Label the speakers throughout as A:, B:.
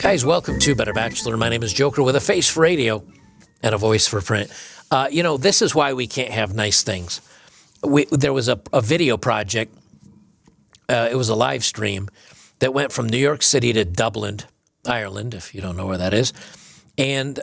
A: Guys, welcome to Better Bachelor. My name is Joker with a face for radio and a voice for print. This is why we can't have nice things. There was a video project. It was a live stream that went from New York City to Dublin, Ireland, if you don't know where that is. And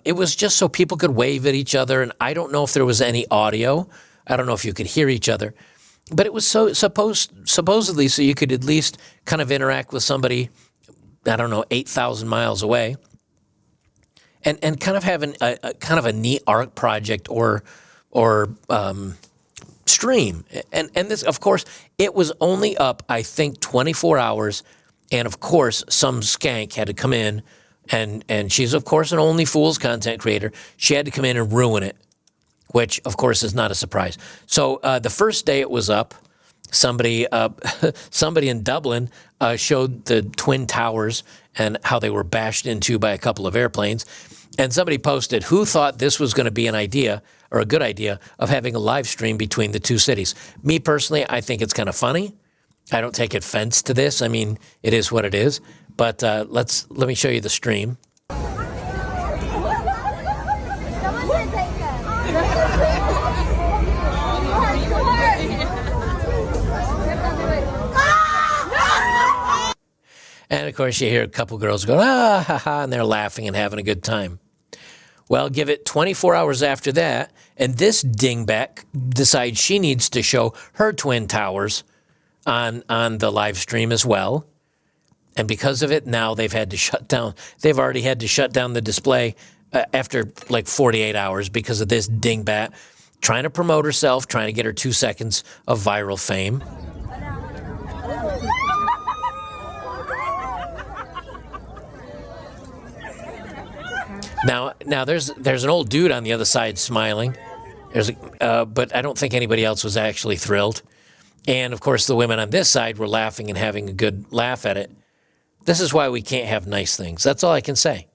A: it was just so people could wave at each other. And I don't know if there was any audio. I don't know if you could hear each other. But it was supposedly so you could at least kind of interact with somebody, 8,000 miles away, and kind of have a neat art project or stream. And this, of course, it was only up, I think, 24 hours. And of course, some skank had to come in, and she's, of course, an Onlyfools content creator. She had to come in and ruin it, which, of course, is not a surprise. So the first day it was up, somebody in Dublin showed the Twin Towers and how they were bashed into by a couple of airplanes. And somebody posted, who thought this was going to be an idea or a good idea of having a live stream between the two cities? Me personally, I think it's kind of funny. I don't take offense to this. I mean, it is what it is. But let me show you the stream. And, of course, you hear a couple girls go, ah, ha, ha, and they're laughing and having a good time. Well, give it 24 hours after that, and this dingbat decides she needs to show her Twin Towers on the live stream as well. And because of it, now they've had to shut down. They've already had to shut down the display after like 48 hours because of this dingbat trying to promote herself, trying to get her 2 seconds of viral fame. Now there's an old dude on the other side smiling. But I don't think anybody else was actually thrilled. And, of course, the women on this side were laughing and having a good laugh at it. This is why we can't have nice things. That's all I can say.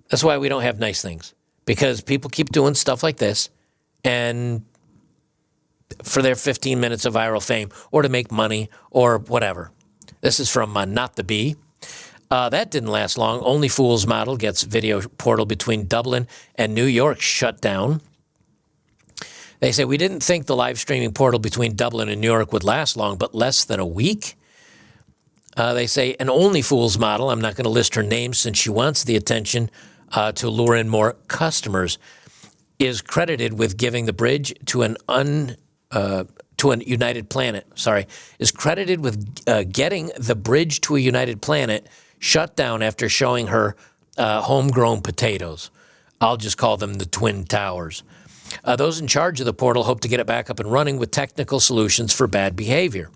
A: That's why we don't have nice things. Because people keep doing stuff like this and for their 15 minutes of viral fame or to make money or whatever. This is from Not the Bee. That didn't last long. Onlyfools model gets video portal between Dublin and New York shut down. They say, we didn't think the live streaming portal between Dublin and New York would last long, but less than a week. They say an Onlyfools model, I'm not going to list her name since she wants the attention to lure in more customers, is credited with giving the bridge to an United Planet. Is credited with getting the bridge to a United Planet shut down after showing her homegrown potatoes. I'll just call them the Twin Towers. Those in charge of the portal hope to get it back up and running with technical solutions for bad behavior.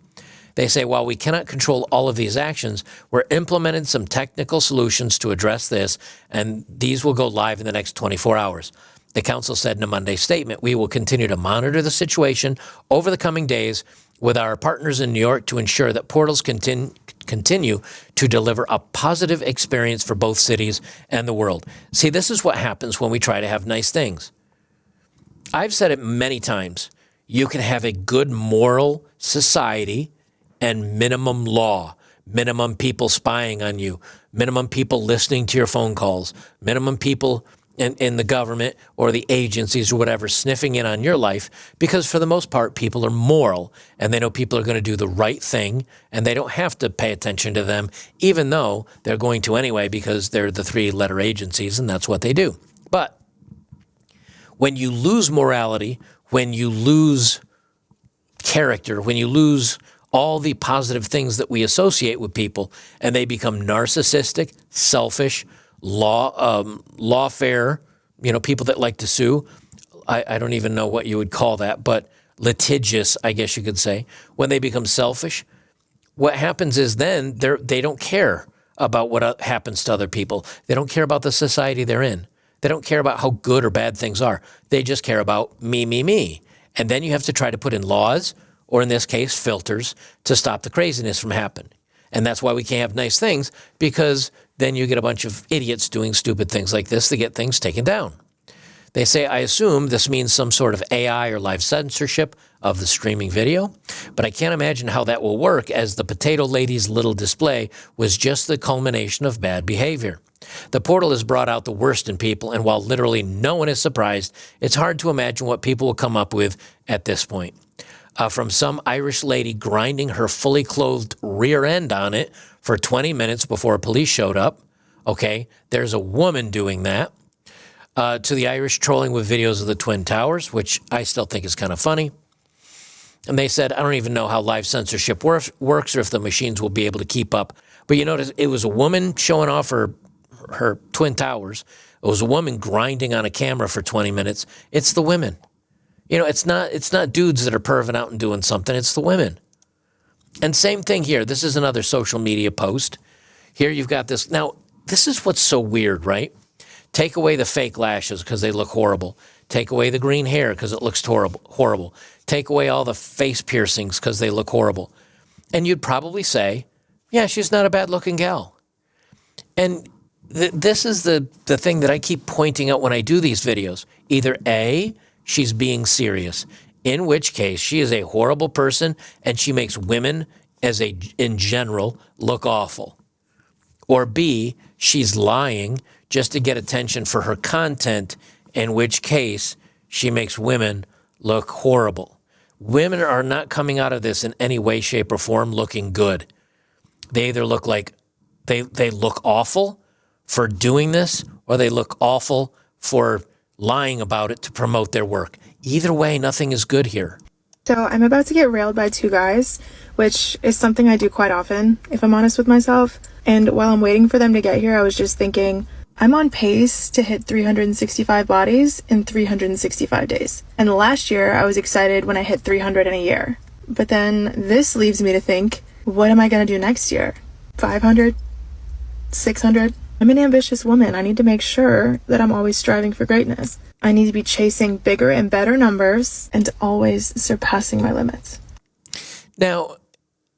A: They say, while we cannot control all of these actions, we're implementing some technical solutions to address this, and these will go live in the next 24 hours. The council said in a Monday statement, we will continue to monitor the situation over the coming days with our partners in New York to ensure that portals continue to deliver a positive experience for both cities and the world. See, this is what happens when we try to have nice things. I've said it many times. You can have a good moral society and minimum law, minimum people spying on you, minimum people listening to your phone calls, minimum people in the government or the agencies or whatever sniffing in on your life, because for the most part, people are moral and they know people are going to do the right thing and they don't have to pay attention to them, even though they're going to anyway because they're the three-letter agencies and that's what they do. But when you lose morality, when you lose character, when you lose all the positive things that we associate with people and they become narcissistic, selfish, lawfare, people that like to sue. I don't even know what you would call that, but litigious, I guess you could say. When they become selfish, what happens is then they don't care about what happens to other people. They don't care about the society they're in. They don't care about how good or bad things are. They just care about me, me, me. And then you have to try to put in laws, or in this case, filters, to stop the craziness from happening. And that's why we can't have nice things, because then you get a bunch of idiots doing stupid things like this to get things taken down. They say, I assume this means some sort of AI or live censorship of the streaming video, but I can't imagine how that will work, as the potato lady's little display was just the culmination of bad behavior. The portal has brought out the worst in people, and while literally no one is surprised, it's hard to imagine what people will come up with at this point. From some Irish lady grinding her fully clothed rear end on it for 20 minutes before police showed up. Okay, there's a woman doing that. To the Irish trolling with videos of the Twin Towers, which I still think is kind of funny. And they said, I don't even know how live censorship works or if the machines will be able to keep up. But you notice it was a woman showing off her Twin Towers. It was a woman grinding on a camera for 20 minutes. It's the women. You know, it's not dudes that are perving out and doing something. It's the women. And same thing here. This is another social media post. Here you've got this. Now, this is what's so weird, right? Take away the fake lashes because they look horrible. Take away the green hair because it looks horrible. Take away all the face piercings because they look horrible. And you'd probably say, yeah, she's not a bad-looking gal. And this is the thing that I keep pointing out when I do these videos. Either A, she's being serious, in which case she is a horrible person and she makes women in general look awful. Or B, she's lying just to get attention for her content, in which case she makes women look horrible. Women are not coming out of this in any way, shape, or form looking good. They either look like they look awful for doing this, or they look awful for lying about it to promote their work. Either way, nothing is good here.
B: So I'm about to get railed by two guys, which is something I do quite often, if I'm honest with myself. And while I'm waiting for them to get here, I was just thinking, I'm on pace to hit 365 bodies in 365 days. And last year, I was excited when I hit 300 in a year. But then this leaves me to think, what am I going to do next year? 500? 600? I'm an ambitious woman. I need to make sure that I'm always striving for greatness. I need to be chasing bigger and better numbers and always surpassing my limits.
A: Now,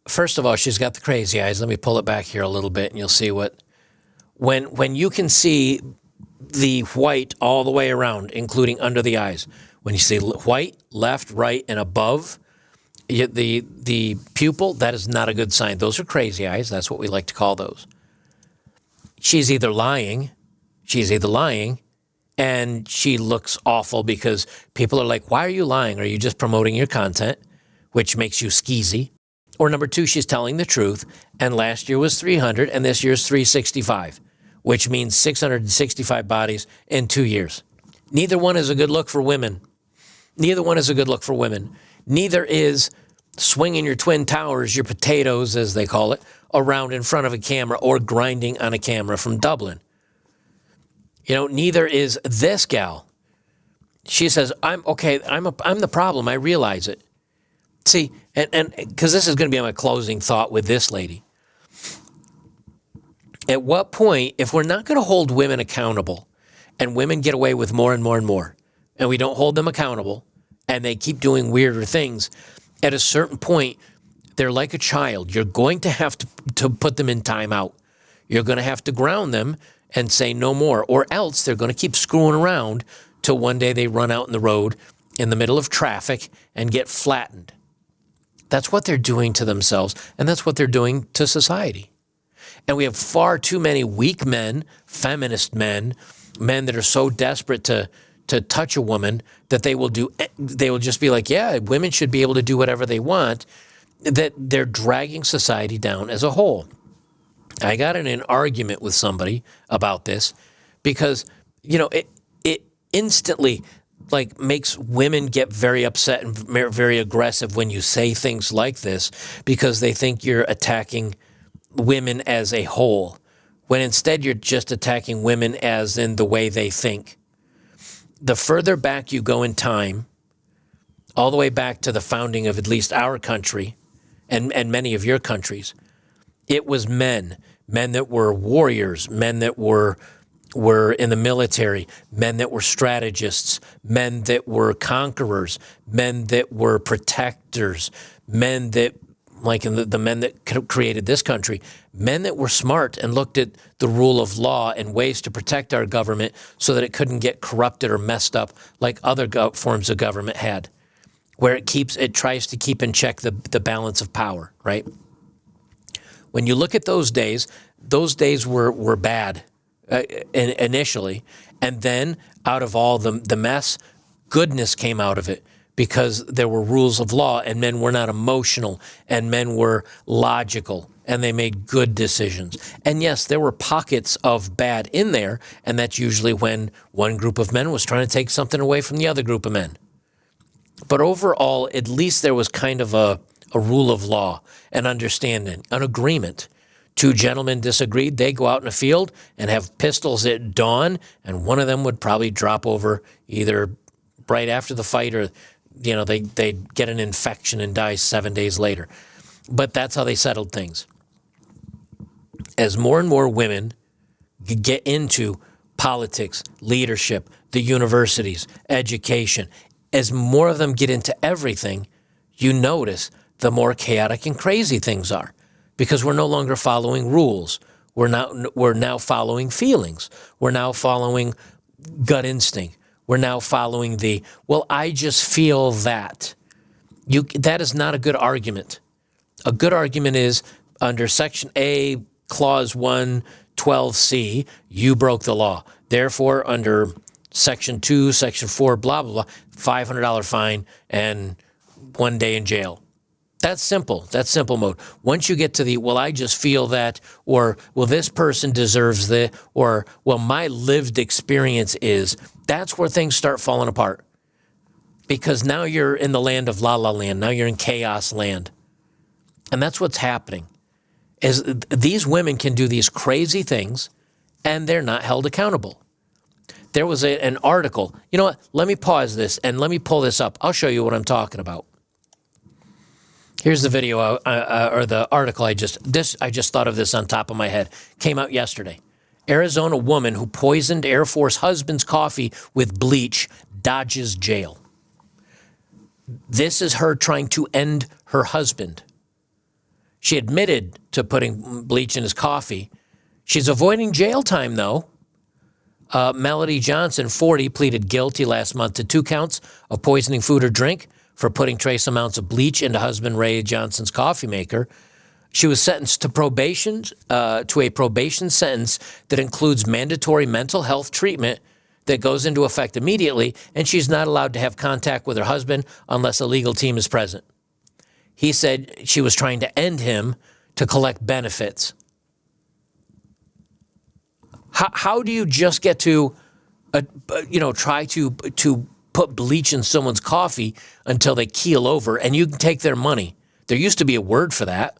A: first of all, she's got the crazy eyes. Let me pull it back here a little bit and you'll see what... When you can see the white all the way around, including under the eyes, when you see white, left, right, and above the pupil, that is not a good sign. Those are crazy eyes. That's what we like to call those. She's either lying, and she looks awful because people are like, why are you lying? Are you just promoting your content, which makes you skeezy? Or number two, she's telling the truth, and last year was 300, and this year's 365, which means 665 bodies in 2 years. Neither one is a good look for women. Neither is swinging your Twin Towers, your potatoes, as they call it, around in front of a camera or grinding on a camera from Dublin. You know, neither is this gal. She says, I'm the problem. I realize it. See, and because this is going to be my closing thought with this lady. At what point, if we're not going to hold women accountable and women get away with more and more and more, and we don't hold them accountable and they keep doing weirder things, at a certain point, they're like a child. You're going to have to put them in timeout. You're going to have to ground them and say no more, or else they're going to keep screwing around till one day they run out in the road in the middle of traffic and get flattened. That's what they're doing to themselves, and that's what they're doing to society. And we have far too many weak men, feminist men that are so desperate to touch a woman that they will just be like, yeah, women should be able to do whatever they want, that they're dragging society down as a whole. I got in an argument with somebody about this because, you know, it instantly like makes women get very upset and very aggressive when you say things like this because they think you're attacking women as a whole, when instead you're just attacking women as in the way they think. The further back you go in time, all the way back to the founding of at least our country and many of your countries, it was men that were warriors, men that were in the military, men that were strategists, men that were conquerors, men that were protectors, men that like in the men that created this country, men that were smart and looked at the rule of law and ways to protect our government so that it couldn't get corrupted or messed up like other forms of government had, where it tries to keep in check the balance of power, right? When you look at those days were bad initially, and then out of all the mess, goodness came out of it because there were rules of law and men were not emotional and men were logical and they made good decisions. And yes, there were pockets of bad in there, and that's usually when one group of men was trying to take something away from the other group of men. But overall, at least there was kind of a rule of law, an understanding, an agreement. Two gentlemen disagreed. They go out in a field and have pistols at dawn, and one of them would probably drop over either right after the fight or, they'd get an infection and die 7 days later. But that's how they settled things. As more and more women get into politics, leadership, the universities, education, as more of them get into everything, you notice the more chaotic and crazy things are, because we're no longer following rules. We're now following feelings. We're now following gut instinct. We're now following I just feel that. That is not a good argument. A good argument is under Section A, Clause 112C, you broke the law. Therefore, under Section 2, Section 4, blah, blah, blah, $500 fine and 1 day in jail. That's simple. That's simple mode. Once you get to I just feel that, or, this person deserves the, or, my lived experience is, that's where things start falling apart. Because now you're in the land of la la land. Now you're in chaos land. And that's what's happening. Is these women can do these crazy things and they're not held accountable. There was an article. You know what? Let me pause this and let me pull this up. I'll show you what I'm talking about. Here's the video or the article I just thought of this on top of my head. Came out yesterday. Arizona woman who poisoned Air Force husband's coffee with bleach dodges jail. This is her trying to end her husband. She admitted to putting bleach in his coffee. She's avoiding jail time, though. Melody Johnson, 40, pleaded guilty last month to 2 counts of poisoning food or drink for putting trace amounts of bleach into husband Ray Johnson's coffee maker. She was sentenced to a probation sentence that includes mandatory mental health treatment that goes into effect immediately, and she's not allowed to have contact with her husband unless a legal team is present. He said she was trying to end him to collect benefits. How do you just get to, try to put bleach in someone's coffee until they keel over and you can take their money? There used to be a word for that,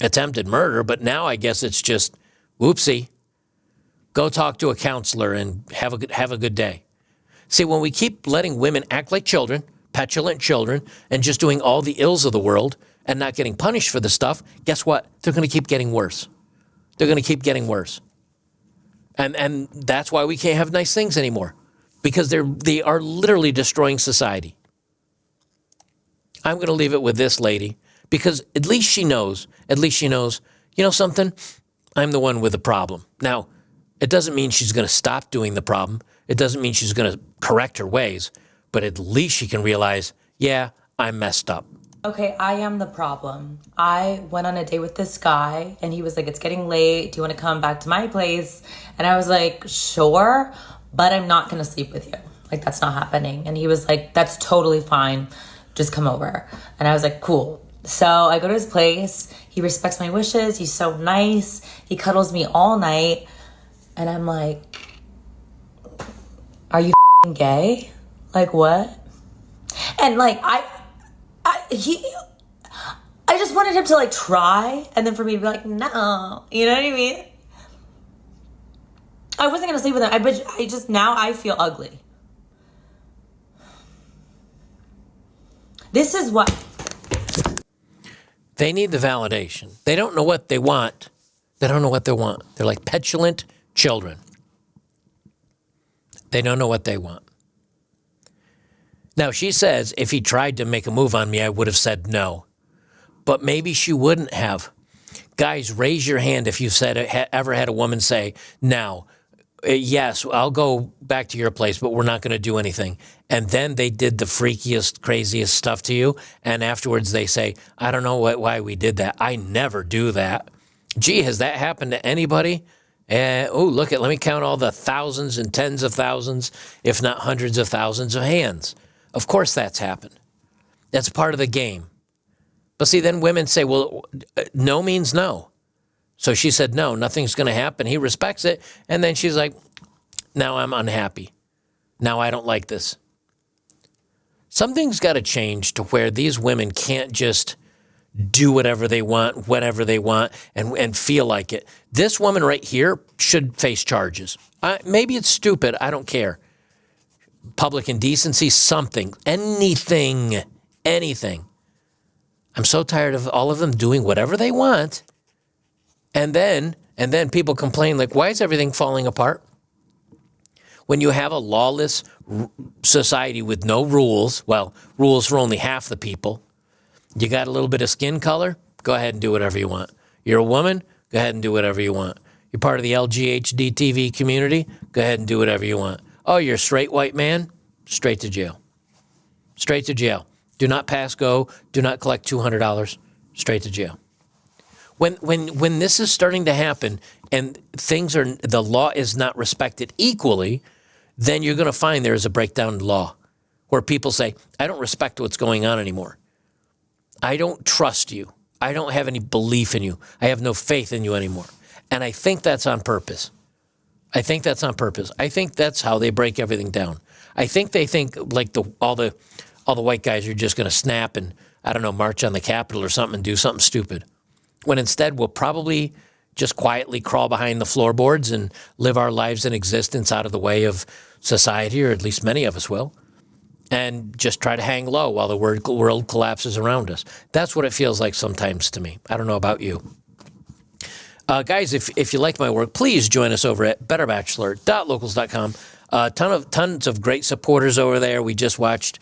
A: attempted murder, but now I guess it's just, whoopsie, go talk to a counselor and have a good day. See, when we keep letting women act like children, petulant children, and just doing all the ills of the world and not getting punished for the stuff, guess what? They're going to keep getting worse. They're going to keep getting worse. And that's why we can't have nice things anymore, because they are literally destroying society. I'm going to leave it with this lady, because at least she knows, you know something? I'm the one with the problem. Now, it doesn't mean she's going to stop doing the problem. It doesn't mean she's going to correct her ways, but at least she can realize, yeah, I messed up.
C: Okay, I am the problem. I went on a date with this guy and he was like, it's getting late. Do you want to come back to my place? And I was like, sure, but I'm not going to sleep with you. Like, that's not happening. And he was like, that's totally fine. Just come over. And I was like, cool. So I go to his place. He respects my wishes. He's so nice. He cuddles me all night. And I'm like, are you gay? Like, what? And like, I just wanted him to like try, and then for me to be like, no, you know what I mean? I wasn't gonna sleep with him. I just now I feel ugly. This is what
A: they need the validation. They don't know what they want. They don't know what they want. They're like petulant children. They don't know what they want. Now, she says, if he tried to make a move on me, I would have said no. but maybe she wouldn't have. Guys, raise your hand if you've ever had a woman say, now, yes, I'll go back to your place, but we're not going to do anything. And then they did the freakiest, craziest stuff to you. And afterwards they say, I don't know why we did that. I never do that. Gee, has that happened to anybody? Let me count all the thousands and tens of thousands, if not hundreds of thousands of hands. Of course that's happened. That's part of the game. But see, then women say, well, no means no. So she said, no, nothing's going to happen. He respects it. And then she's like, now I'm unhappy. Now I don't like this. Something's got to change to where these women can't just do whatever they want, whenever they want, and feel like it. This woman right here should face charges. Maybe it's stupid. I don't care. Public indecency, something, anything. I'm so tired of all of them doing whatever they want. And then people complain like, why is everything falling apart? When you have a lawless society with no rules, well, rules for only half the people, you got a little bit of skin color, go ahead and do whatever you want. You're a woman, go ahead and do whatever you want. You're part of the LGHD TV community, go ahead and do whatever you want. Oh, you're a straight white man, straight to jail. Straight to jail. Do not pass go, do not collect $200, straight to jail. When this is starting to happen and the law is not respected equally, then you're going to find there is a breakdown in law where people say, I don't respect what's going on anymore. I don't trust you. I don't have any belief in you. I have no faith in you anymore. And I think that's on purpose. I think that's how they break everything down. I think they think like all the white guys are just going to snap and, I don't know, march on the Capitol or something and do something stupid. When instead we'll probably just quietly crawl behind the floorboards and live our lives in existence out of the way of society, or at least many of us will, and just try to hang low while the world collapses around us. That's what it feels like sometimes to me. I don't know about you. Guys, if you like my work, please join us over at betterbachelor.locals.com. Tons of great supporters over there. We just watched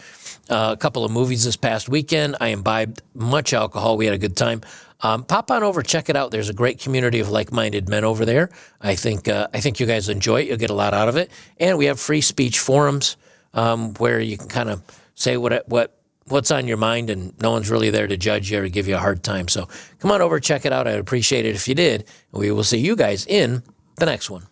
A: a couple of movies this past weekend. I imbibed much alcohol. We had a good time. Pop on over, check it out. There's a great community of like-minded men over there. I think you guys enjoy it. You'll get a lot out of it. And we have free speech forums where you can kind of say what's on your mind, and no one's really there to judge you or give you a hard time. So come on over, check it out. I'd appreciate it if you did. And we will see you guys in the next one.